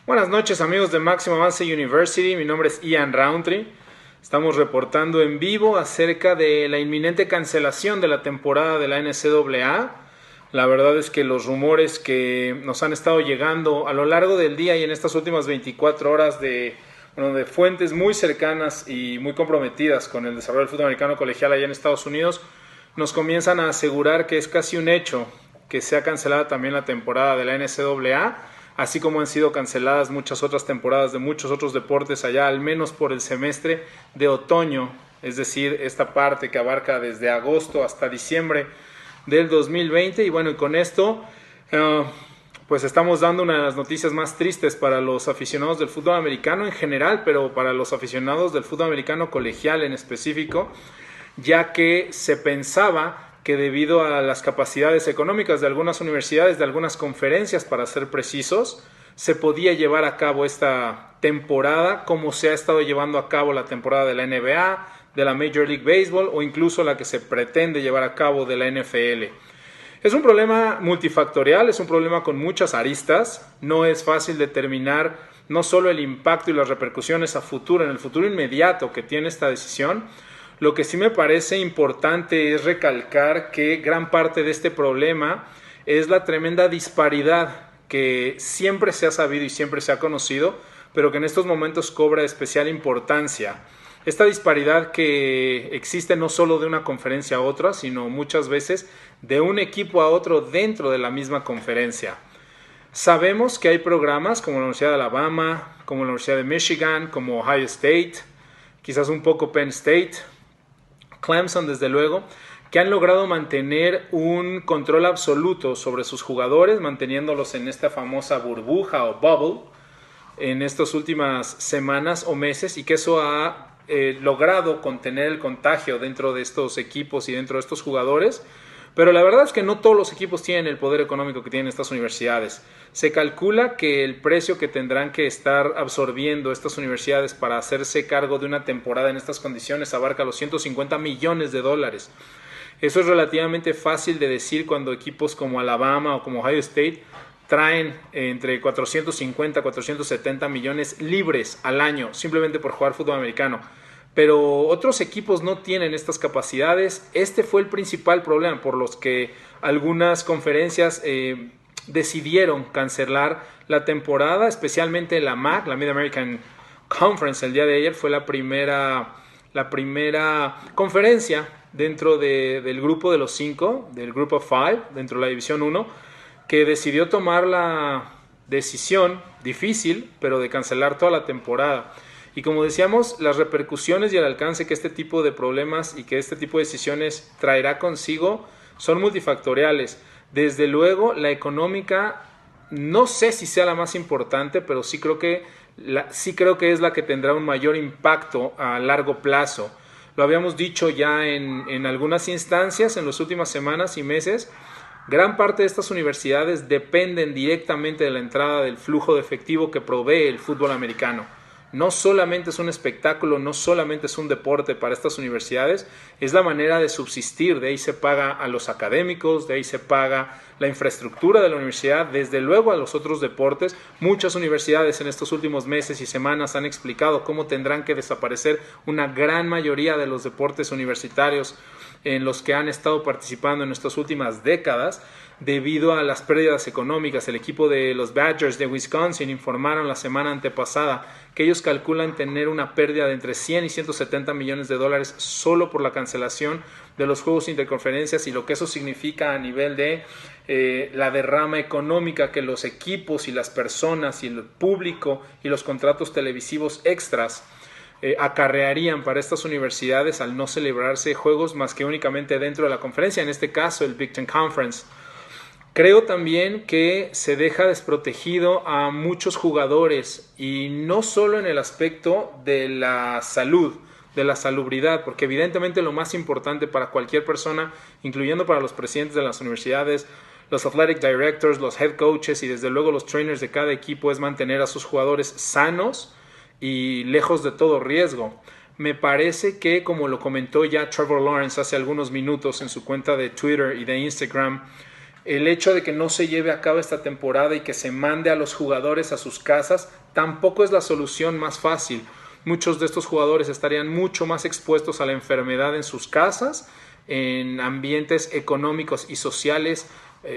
Buenas noches amigos de Máximo Avance University, mi nombre es Ian Roundtree. Estamos reportando en vivo acerca de la inminente cancelación de la temporada de la NCAA. La verdad es que los rumores que nos han estado llegando a lo largo del día y en estas últimas 24 horas de fuentes muy cercanas y muy comprometidas con el desarrollo del fútbol americano colegial allá en Estados Unidos nos comienzan a asegurar que es casi un hecho que sea cancelada también la temporada de la NCAA, así como han sido canceladas muchas otras temporadas de muchos otros deportes allá, al menos por el semestre de otoño, es decir, esta parte que abarca desde agosto hasta diciembre del 2020. Y bueno, y con esto pues estamos dando una de las noticias más tristes para los aficionados del fútbol americano en general, pero para los aficionados del fútbol americano colegial en específico, ya que se pensaba que debido a las capacidades económicas de algunas universidades, de algunas conferencias para ser precisos, se podía llevar a cabo esta temporada como se ha estado llevando a cabo la temporada de la NBA, de la Major League Baseball o incluso la que se pretende llevar a cabo de la NFL. Es un problema multifactorial, es un problema con muchas aristas, no es fácil determinar no solo el impacto y las repercusiones a futuro, en el futuro inmediato que tiene esta decisión. Lo que sí me parece importante es recalcar que gran parte de este problema es la tremenda disparidad que siempre se ha sabido y siempre se ha conocido, pero que en estos momentos cobra especial importancia. Esta disparidad que existe no solo de una conferencia a otra, sino muchas veces de un equipo a otro dentro de la misma conferencia. Sabemos que hay programas como la Universidad de Alabama, como la Universidad de Michigan, como Ohio State, quizás un poco Penn State, Clemson desde luego, que han logrado mantener un control absoluto sobre sus jugadores, manteniéndolos en esta famosa burbuja o bubble en estas últimas semanas o meses, y que eso ha logrado contener el contagio dentro de estos equipos y dentro de estos jugadores. Pero la verdad es que no todos los equipos tienen el poder económico que tienen estas universidades. Se calcula que el precio que tendrán que estar absorbiendo estas universidades para hacerse cargo de una temporada en estas condiciones abarca los $150 millones. Eso es relativamente fácil de decir cuando equipos como Alabama o como Ohio State traen entre 450 a 470 millones libres al año simplemente por jugar fútbol americano. Pero otros equipos no tienen estas capacidades. Este fue el principal problema por los que algunas conferencias decidieron cancelar la temporada, especialmente la MAC, la Mid-American Conference. El día de ayer fue la primera conferencia dentro del grupo de los 5, del Group of 5, dentro de la División 1, que decidió tomar la decisión difícil, pero de cancelar toda la temporada. Y como decíamos, las repercusiones y el alcance que este tipo de problemas y que este tipo de decisiones traerá consigo son multifactoriales. Desde luego, la económica, no sé si sea la más importante, pero sí creo que es la que tendrá un mayor impacto a largo plazo. Lo habíamos dicho ya en algunas instancias en las últimas semanas y meses. Gran parte de estas universidades dependen directamente de la entrada del flujo de efectivo que provee el fútbol americano. No solamente es un espectáculo, no solamente es un deporte para estas universidades, es la manera de subsistir. De ahí se paga a los académicos, de ahí se paga la infraestructura de la universidad, desde luego a los otros deportes. Muchas universidades en estos últimos meses y semanas han explicado cómo tendrán que desaparecer una gran mayoría de los deportes universitarios en los que han estado participando en estas últimas décadas debido a las pérdidas económicas. El equipo de los Badgers de Wisconsin informaron la semana antepasada que ellos calculan tener una pérdida de entre 100 y 170 millones de dólares solo por la cancelación de los juegos interconferencias, y lo que eso significa a nivel de la derrama económica que los equipos y las personas y el público y los contratos televisivos extras acarrearían para estas universidades al no celebrarse juegos más que únicamente dentro de la conferencia, en este caso el Big Ten Conference. Creo también que se deja desprotegido a muchos jugadores, y no solo en el aspecto de la salud, de la salubridad, porque evidentemente lo más importante para cualquier persona, incluyendo para los presidentes de las universidades, los athletic directors, los head coaches y desde luego los trainers de cada equipo, es mantener a sus jugadores sanos y lejos de todo riesgo. Me parece que, como lo comentó ya Trevor Lawrence hace algunos minutos en su cuenta de Twitter y de Instagram, El hecho de que no se lleve a cabo esta temporada y que se mande a los jugadores a sus casas tampoco es la solución más fácil. Muchos de estos jugadores estarían mucho más expuestos a la enfermedad en sus casas, en ambientes económicos y sociales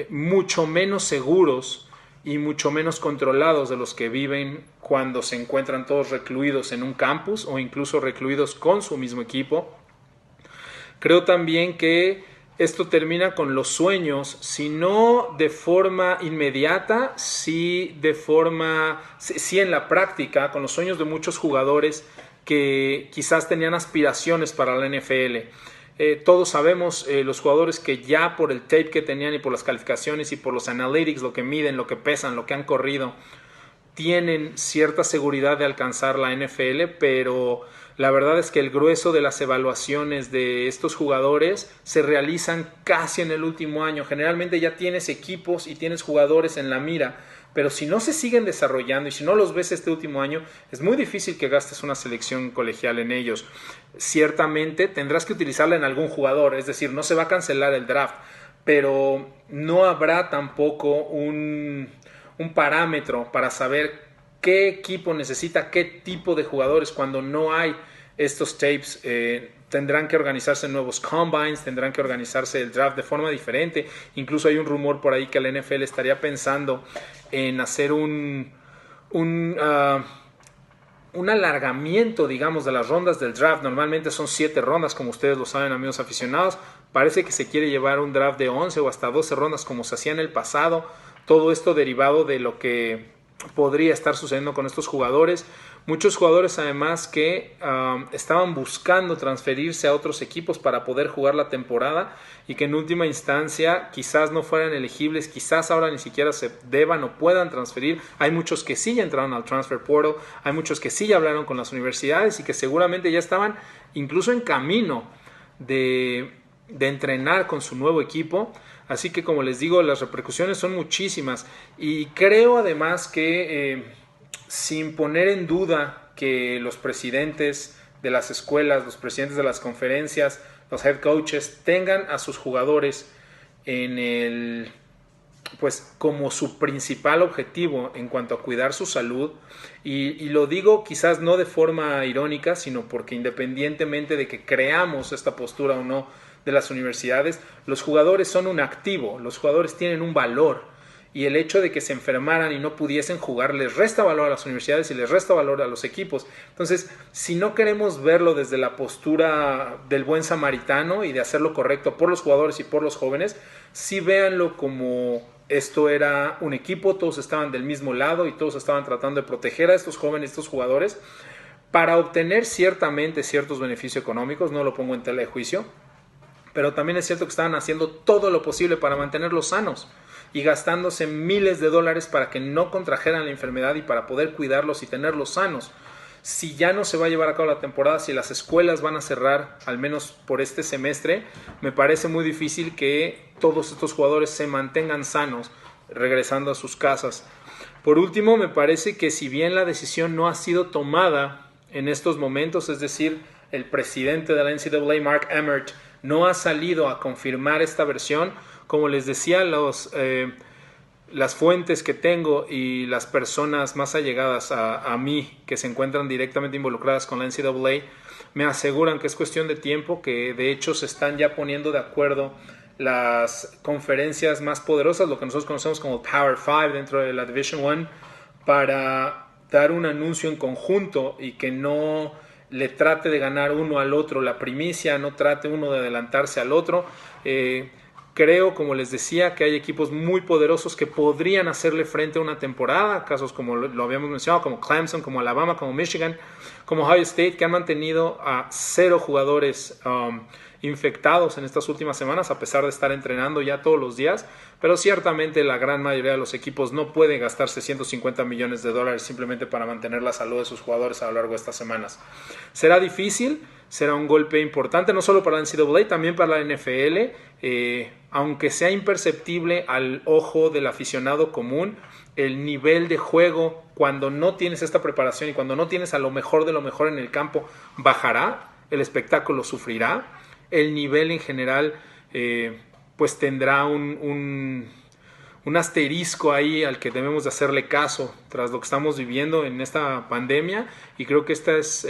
mucho menos seguros y mucho menos controlados de los que viven cuando se encuentran todos recluidos en un campus o incluso recluidos con su mismo equipo. Creo también que esto termina con los sueños, si no de forma inmediata, sí en la práctica, con los sueños de muchos jugadores que quizás tenían aspiraciones para la NFL. Todos sabemos los jugadores que ya por el tape que tenían y por las calificaciones y por los analytics, lo que miden, lo que pesan, lo que han corrido, tienen cierta seguridad de alcanzar la NFL, pero la verdad es que el grueso de las evaluaciones de estos jugadores se realizan casi en el último año. Generalmente ya tienes equipos y tienes jugadores en la mira, pero si no se siguen desarrollando y si no los ves este último año, es muy difícil que gastes una selección colegial en ellos. Ciertamente tendrás que utilizarla en algún jugador, es decir, no se va a cancelar el draft, pero no habrá tampoco un parámetro para saber qué equipo necesita qué tipo de jugadores cuando no hay estos tapes. Tendrán que organizarse nuevos combines, tendrán que organizarse el draft de forma diferente. Incluso hay un rumor por ahí que la NFL estaría pensando en hacer un alargamiento, digamos, de las rondas del draft. Normalmente son 7 rondas, como ustedes lo saben, amigos aficionados. Parece que se quiere llevar un draft de 11 o hasta 12 rondas como se hacía en el pasado. Todo esto derivado de lo que podría estar sucediendo con estos jugadores. Muchos jugadores además que estaban buscando transferirse a otros equipos para poder jugar la temporada y que en última instancia quizás no fueran elegibles, quizás ahora ni siquiera se deban o puedan transferir. Hay muchos que sí ya entraron al transfer portal, hay muchos que sí ya hablaron con las universidades y que seguramente ya estaban incluso en camino de entrenar con su nuevo equipo. Así que, como les digo, las repercusiones son muchísimas y creo además que sin poner en duda que los presidentes de las escuelas, los presidentes de las conferencias, los head coaches tengan a sus jugadores pues como su principal objetivo en cuanto a cuidar su salud, y lo digo quizás no de forma irónica, sino porque independientemente de que creamos esta postura o no de las universidades, los jugadores son un activo, los jugadores tienen un valor, y el hecho de que se enfermaran y no pudiesen jugar les resta valor a las universidades y les resta valor a los equipos. Entonces, si no queremos verlo desde la postura del buen samaritano y de hacer lo correcto por los jugadores y por los jóvenes, sí véanlo como esto era un equipo, todos estaban del mismo lado y todos estaban tratando de proteger a estos jóvenes, estos jugadores, para obtener ciertamente ciertos beneficios económicos. No lo pongo en tela de juicio, pero también es cierto que estaban haciendo todo lo posible para mantenerlos sanos y gastándose miles de dólares para que no contrajeran la enfermedad y para poder cuidarlos y tenerlos sanos. Si ya no se va a llevar a cabo la temporada, si las escuelas van a cerrar, al menos por este semestre, me parece muy difícil que todos estos jugadores se mantengan sanos regresando a sus casas. Por último, me parece que si bien la decisión no ha sido tomada en estos momentos, es decir, el presidente de la NCAA, Mark Emmert, no ha salido a confirmar esta versión, como les decía, las fuentes que tengo y las personas más allegadas a mí que se encuentran directamente involucradas con la NCAA me aseguran que es cuestión de tiempo, que de hecho se están ya poniendo de acuerdo las conferencias más poderosas, lo que nosotros conocemos como Power 5 dentro de la Division 1, para dar un anuncio en conjunto y que no le trate de ganar uno al otro la primicia, no trate uno de adelantarse al otro. Creo, como les decía, que hay equipos muy poderosos que podrían hacerle frente a una temporada, casos como lo habíamos mencionado, como Clemson, como Alabama, como Michigan, como Ohio State, que han mantenido a 0 jugadores infectados en estas últimas semanas, a pesar de estar entrenando ya todos los días, pero ciertamente la gran mayoría de los equipos no puede gastarse $150 millones simplemente para mantener la salud de sus jugadores a lo largo de estas semanas. Será difícil, será un golpe importante, no solo para la NCAA, también para la NFL, aunque sea imperceptible al ojo del aficionado común, el nivel de juego cuando no tienes esta preparación y cuando no tienes a lo mejor de lo mejor en el campo bajará, el espectáculo sufrirá, el nivel en general pues tendrá un un asterisco ahí al que debemos de hacerle caso tras lo que estamos viviendo en esta pandemia, y creo que esta es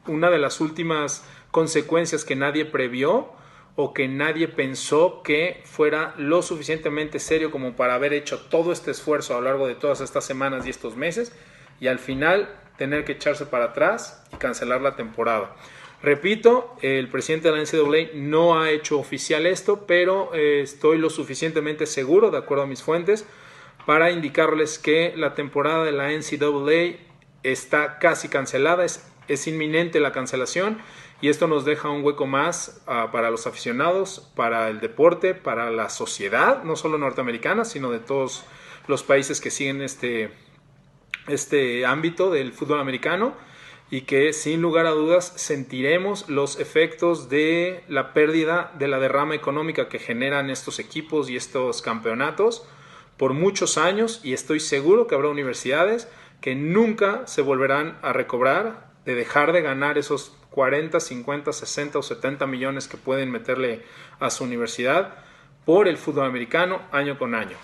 una de las últimas consecuencias que nadie previó o que nadie pensó que fuera lo suficientemente serio como para haber hecho todo este esfuerzo a lo largo de todas estas semanas y estos meses, y al final tener que echarse para atrás y cancelar la temporada. Repito, el presidente de la NCAA no ha hecho oficial esto, pero estoy lo suficientemente seguro, de acuerdo a mis fuentes, para indicarles que la temporada de la NCAA está casi cancelada, es inminente la cancelación, y esto nos deja un hueco más para los aficionados, para el deporte, para la sociedad, no solo norteamericana, sino de todos los países que siguen este ámbito del fútbol americano, y que sin lugar a dudas sentiremos los efectos de la pérdida de la derrama económica que generan estos equipos y estos campeonatos por muchos años, y estoy seguro que habrá universidades que nunca se volverán a recobrar de dejar de ganar esos 40, 50, 60 o 70 millones que pueden meterle a su universidad por el fútbol americano año con año.